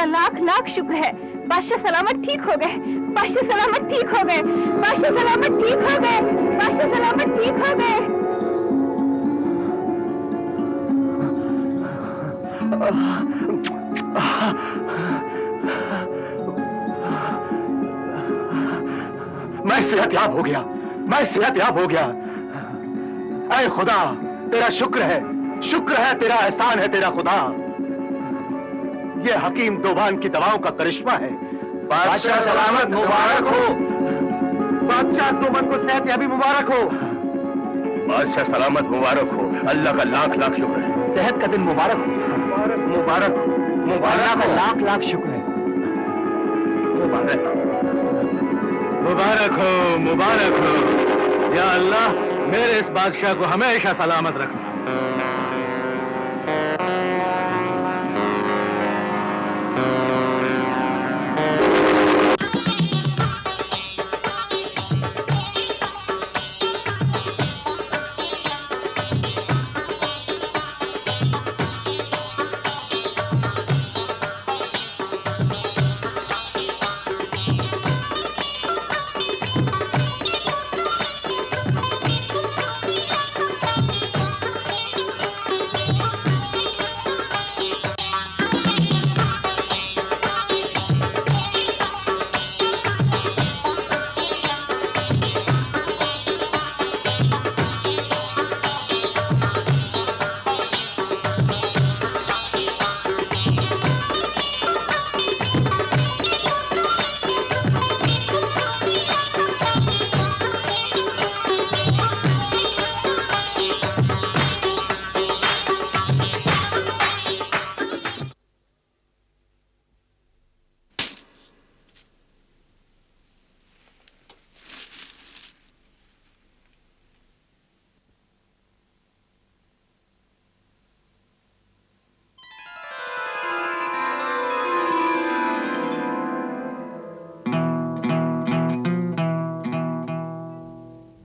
लाख लाख शुक्र है, बादशाह सलामत ठीक हो गए, बादशाह सलामत ठीक हो गए, बादशाह सलामत ठीक हो गए, बादशाह सलामत ठीक हो गए। मैं सेहतयाब हो गया, मैं सेहतयाब हो गया। ऐ खुदा, तेरा शुक्र है, तेरा एहसान है तेरा खुदा। ये हकीम दोबान की दवाओं का करिश्मा है। बादशाह सलामत मुबारक हो। बादशाह दोबान को सेहतयाबी मुबारक हो। बादशाह सलामत मुबारक हो। अल्लाह का लाख लाख शुक्र है। सेहत का दिन मुबारक हो। मुबारक मुबारक का लाख लाख शुक्र है। मुबारक मुबारक हो, मुबारक हो। या अल्लाह, मेरे इस बादशाह को हमेशा सलामत रखना।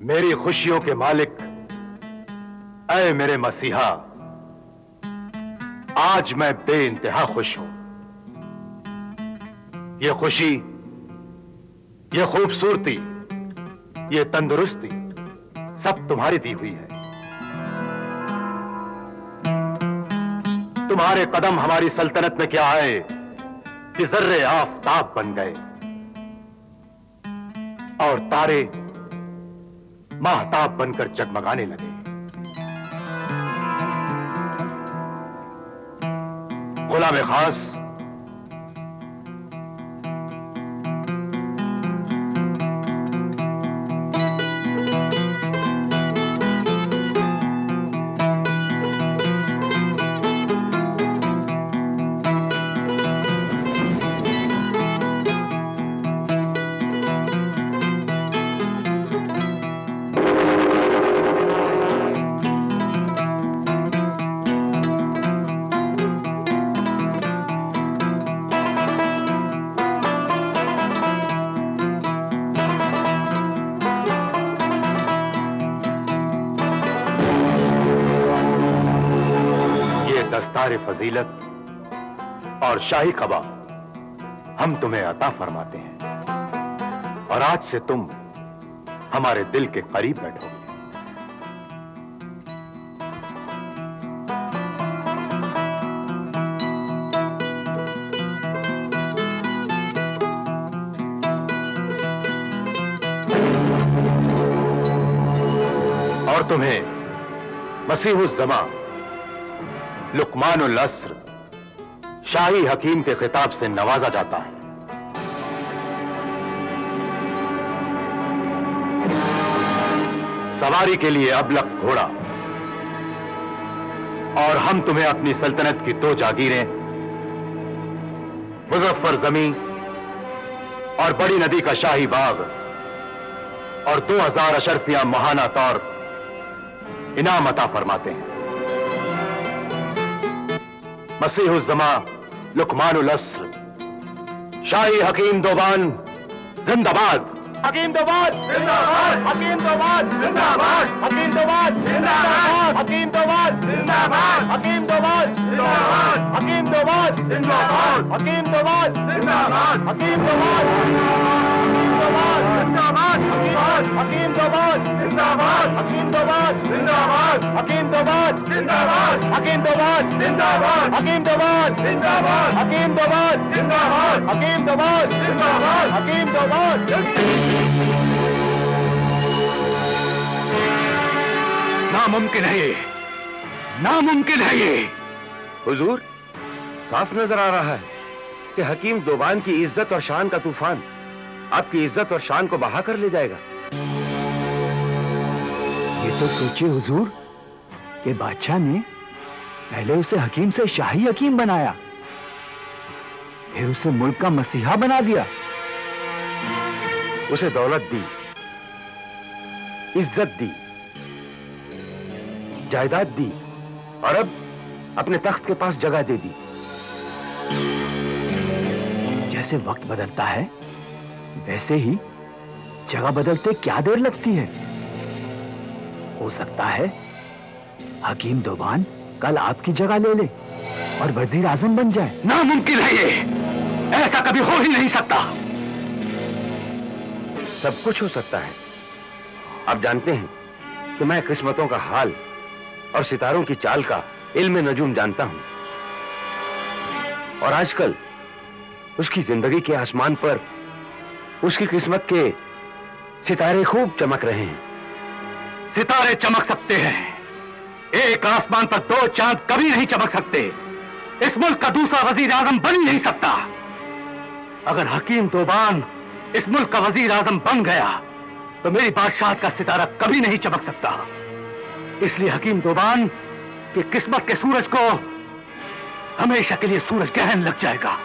मेरी खुशियों के मालिक, ऐ मेरे मसीहा, आज मैं बेइंतहा खुश हूं। ये खुशी, ये खूबसूरती, ये तंदुरुस्ती सब तुम्हारी दी हुई है। तुम्हारे कदम हमारी सल्तनत में क्या आए कि जर्रे आफताब बन गए और तारे महताब बनकर जगमगाने लगे। गुलाम खास, सितारे फजीलत और शाही कबाब हम तुम्हें अता फरमाते हैं और आज से तुम हमारे दिल के करीब बैठोगे। और तुम्हें मसीहुज़्ज़मा लुकमानुल अस्र शाही हकीम के खिताब से नवाजा जाता है। सवारी के लिए अबलख घोड़ा और हम तुम्हें अपनी सल्तनत की 2 जागीरें, मुजफ्फर जमीन और बड़ी नदी का शाही बाग और 2000 अशरफियां महाना तौर इनाम अता फरमाते हैं। मसीहुज़्ज़मा लुकमानुल अस्र शाही हकीम दोबान जिंदाबाद। हकीम दोबाद जिंदाबाद। हकीम दोबाद जिंदाबाद। हकीम दोबाद जिंदाबाद। हकीम दोबाद जिंदाबाद। हकीम दोबाद जिंदाबाद। हकीम दोबाद जिंदाबाद। हकीम दोबाद जिंदाबाद। हकीम दोबाद जिंदाबाद। हकीम दोबाद जिंदाबाद। हकीम दोबाद जिंदाबाद। हकीम दोबाद जिंदाबाद। हकीम दोबाद जिंदाबाद। हकीम दोबाद जिंदाबाद। हकीम दोबाद जिंदाबाद। हकीम दोबाद जिंदाबाद। हकीम दोबाद। नामुमकिन है ये, नामुमकिन है ये। हुजूर, साफ नजर आ रहा है कि हकीम दोबान की इज्जत और शान का तूफान आपकी इज्जत और शान को बहा कर ले जाएगा। ये तो सोचिए हुजूर कि बादशाह ने पहले उसे हकीम से शाही हकीम बनाया, फिर उसे मुल्क का मसीहा बना दिया, उसे दौलत दी, इज्जत दी, जायदाद दी और अब अपने तख्त के पास जगह दे दी। जैसे वक्त बदलता है वैसे ही जगह बदलते क्या देर लगती है। हो सकता है हकीम दोबान कल आपकी जगह ले ले और वजीर आजम बन जाए। नामुमकिन है ये, ऐसा कभी हो ही नहीं सकता। सब कुछ हो सकता है। आप जानते हैं कि मैं किस्मतों का हाल और सितारों की चाल का इल्म नजूम जानता हूं और आजकल उसकी जिंदगी के आसमान पर उसकी किस्मत के सितारे खूब चमक रहे हैं। सितारे चमक सकते हैं, एक आसमान पर 2 चांद कभी नहीं चमक सकते। इस मुल्क का दूसरा वजीर आजम बन ही नहीं सकता। अगर हकीम दोबान इस मुल्क का वजीर आजम बन गया तो मेरी बादशाहत का सितारा कभी नहीं चमक सकता। इसलिए हकीम दोबान की किस्मत के सूरज को हमेशा के लिए सूरज ग्रहण लग जाएगा।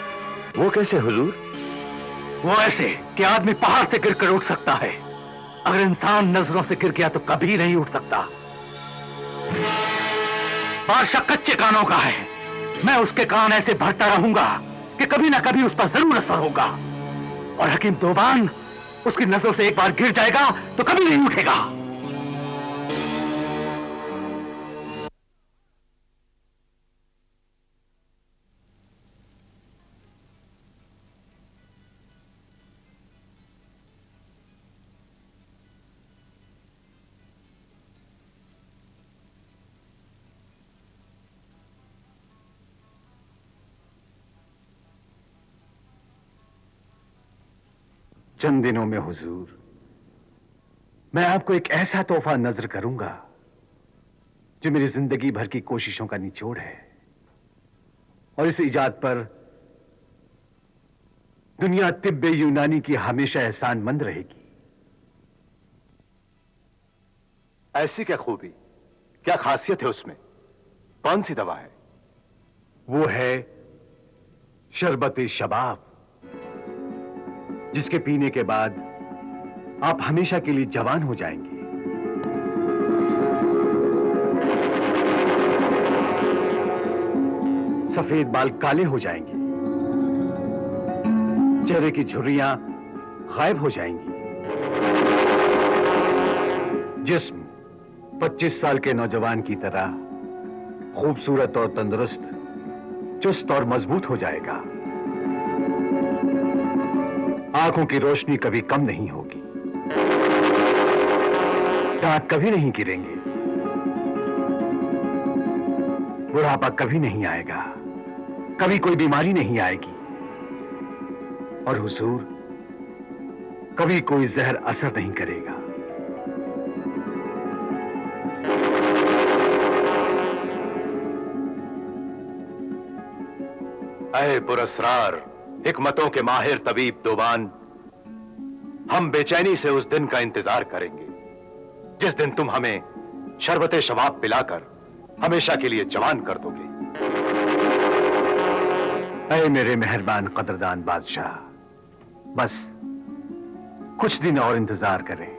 वो कैसे हुजूर? वो ऐसे कि आदमी पहाड़ से गिरकर उठ सकता है, अगर इंसान नजरों से गिर गया तो कभी नहीं उठ सकता। बादशाह कच्चे कानों का है, मैं उसके कान ऐसे भरता रहूंगा कि कभी ना कभी उस पर जरूर असर होगा। और हकीम दोबान उसकी नजरों से एक बार गिर जाएगा तो कभी नहीं उठेगा। चंद दिनों में हुजूर मैं आपको एक ऐसा तोहफा नजर करूंगा जो मेरी जिंदगी भर की कोशिशों का निचोड़ है और इस इजाद पर दुनिया तिब्बे यूनानी की हमेशा एहसानमंद रहेगी। ऐसी क्या खूबी, क्या खासियत है उसमें? कौन सी दवा है? वो है शरबत शबाब, जिसके पीने के बाद आप हमेशा के लिए जवान हो जाएंगे। सफेद बाल काले हो जाएंगे, चेहरे की झुर्रियां गायब हो जाएंगी, जिस्म 25 साल के नौजवान की तरह खूबसूरत और तंदुरुस्त चुस्त और मजबूत हो जाएगा। आंखों की रोशनी कभी कम नहीं होगी, दांत कभी नहीं गिरेंगे, बुढ़ापा कभी नहीं आएगा, कभी कोई बीमारी नहीं आएगी, और हुजूर कभी कोई जहर असर नहीं करेगा। ऐ पुरस्रार, हिकमतों के माहिर तबीब दोबान, हम बेचैनी से उस दिन का इंतजार करेंगे जिस दिन तुम हमें शरबते शबाब पिलाकर हमेशा के लिए जवान कर दोगे। ऐ मेरे मेहरबान कदरदान बादशाह, बस कुछ दिन और इंतजार करें।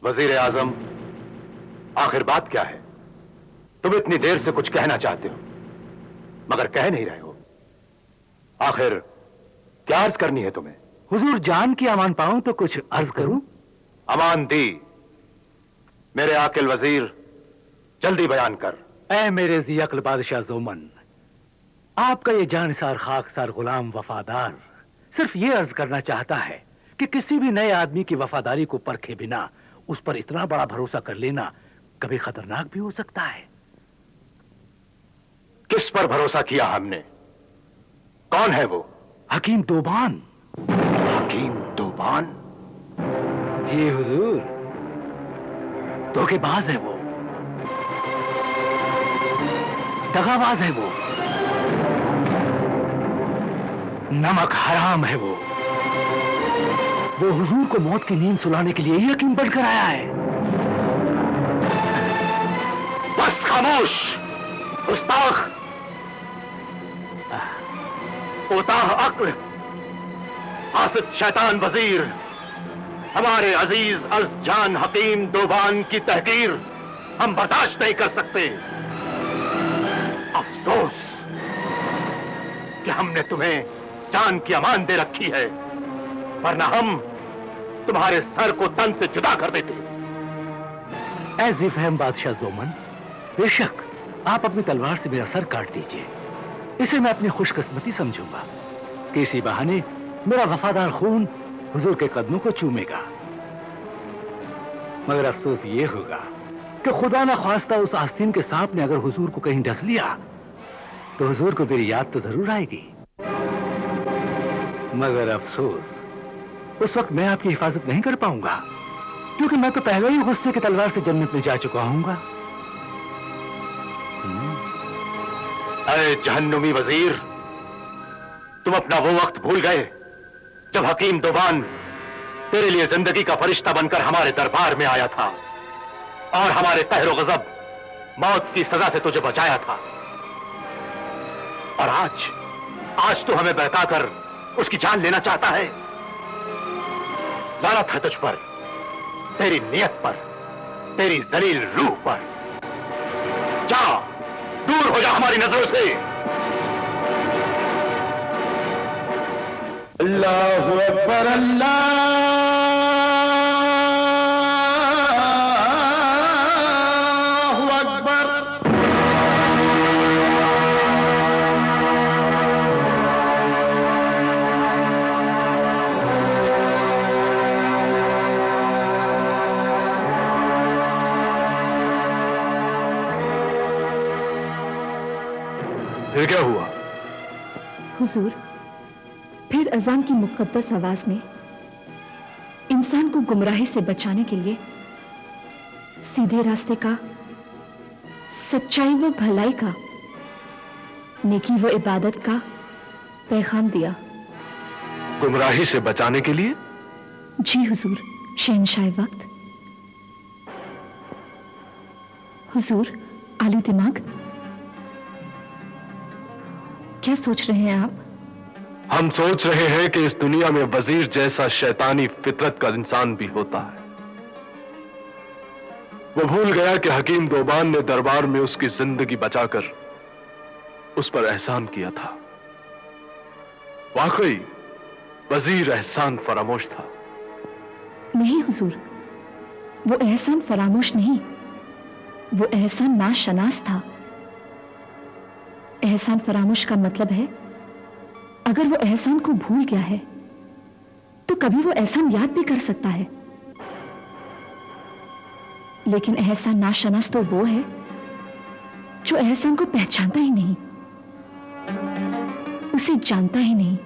वजीर आजम, आखिर बात क्या है? तुम इतनी देर से कुछ कहना चाहते हो मगर कह नहीं रहे हो। आखिर क्या अर्ज करनी है तुम्हें? हुजूर जान की अमान पाऊं तो कुछ अर्ज करूं? अमान दी। मेरे आकिल वजीर, जल्दी बयान कर। ऐ मेरे ज़ियक़्ल बादशाह ज़ोमन, आपका ये जानसार खाकसार गुलाम वफादार सिर्फ ये अर्ज करना चाहता है कि किसी भी नए आदमी की वफादारी को परखे बिना उस पर इतना बड़ा भरोसा कर लेना कभी खतरनाक भी हो सकता है। किस पर भरोसा किया हमने? कौन है वो? हकीम दोबान। हकीम दोबान? जी हुजूर, धोखेबाज है वो, दगाबाज है वो, नमक हराम है वो हुजूर को मौत की नींद सुलाने के लिए यकीन बनकर आया है। बस खामोश गुस्ताख, कोताह अक्ल, हासिद शैतान वजीर, हमारे अजीज अज जान हकीम दोबान की तहकीर हम बर्दाश्त नहीं कर सकते। अफसोस कि हमने तुम्हें जान की अमान दे रखी है, वरना हम तुम्हारे सर को तन से जुदा कर देते। ऐ फहम बादशाह ज़ोमन, बेशक आप अपनी तलवार से मेरा सर काट दीजिए, इसे मैं अपनी खुशकिस्मती समझूंगा कि इसी बहाने मेरा वफादार खून हुजूर के कदमों को चूमेगा। मगर अफसोस ये होगा कि खुदा ना ख्वास्ता उस आस्तीन के सांप ने अगर हुजूर को कहीं डस लिया तो हुजूर को मेरी याद तो जरूर आएगी, मगर अफसोस उस वक्त मैं आपकी हिफाजत नहीं कर पाऊंगा, क्योंकि मैं तो पहले ही गुस्से की तलवार से जन्नत में जा चुका हूंगा। अरे जहन्नुमी वजीर, तुम अपना वो वक्त भूल गए जब हकीम दोबान तेरे लिए जिंदगी का फरिश्ता बनकर हमारे दरबार में आया था और हमारे कहर गजब मौत की सजा से तुझे बचाया था। और आज तू हमें बहकाकर उसकी जान लेना चाहता है। लानत है तुझ पर, तेरी नियत पर, तेरी जलील रूह पर। जा, दूर हो जा हमारी नजरों से। अल्लाहु अकबर, अल्लाहु अकबर। फिर क्या हुआ? हुजूर, फिर अजान की मुक़द्दस आवाज ने इंसान को गुमराही से बचाने के लिए सीधे रास्ते का, सच्चाई व भलाई का, नेकी व इबादत का पैगाम दिया। गुमराही से बचाने के लिए? जी हुजूर, शहंशाह वक्त। हुजूर, आली दिमाग, क्या सोच रहे हैं आप? हम सोच रहे हैं कि इस दुनिया में वजीर जैसा शैतानी फितरत का इंसान भी होता है। वो भूल गया कि हकीम दोबान ने दरबार में उसकी जिंदगी बचाकर उस पर एहसान किया था। वाकई वजीर एहसान फरामोश था। नहीं हुजूर, वो एहसान फरामोश नहीं, वो एहसान नाशनास था। एहसान फरामोश का मतलब है अगर वो एहसान को भूल गया है तो कभी वो एहसान याद भी कर सकता है, लेकिन एहसान नाशनास तो वो है जो एहसान को पहचानता ही नहीं, उसे जानता ही नहीं,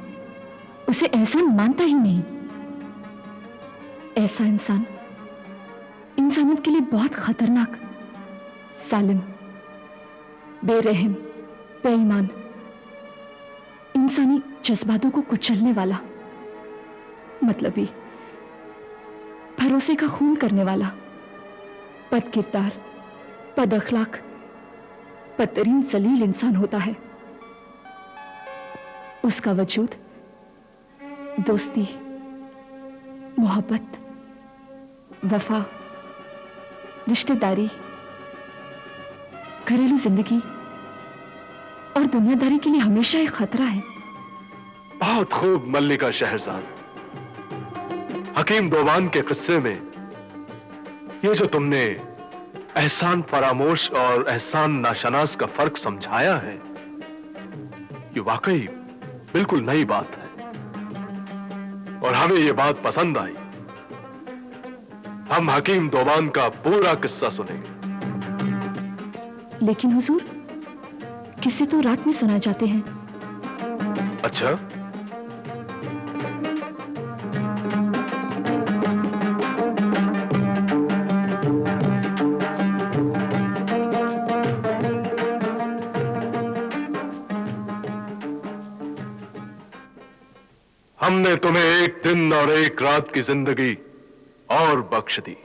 उसे एहसान मानता ही नहीं। ऐसा इंसान इंसानियत के लिए बहुत खतरनाक, सालिम, बेरहम, बेईमान, इंसानी जज्बातों को कुचलने वाला, मतलबी, भरोसे का खून करने वाला, बदकिरदार, बदअखलाक, बदतरीन जलील इंसान होता है। उसका वजूद दोस्ती, मोहब्बत, वफा, रिश्तेदारी, घरेलू जिंदगी और दुनियादारी के लिए हमेशा एक खतरा है। बहुत खूब मल्लिका शहरजाद। हकीम दोबान के किस्से में ये जो तुमने एहसान फरामोश और एहसान नाशनास का फर्क समझाया है, ये वाकई बिल्कुल नई बात है और हमें ये बात पसंद आई। हम हकीम दोबान का पूरा किस्सा सुनेंगे। लेकिन हुजूर, किस्से तो रात में सुनाए जाते हैं। अच्छा, हमने तुम्हें एक दिन और एक रात की जिंदगी और बख्श दी।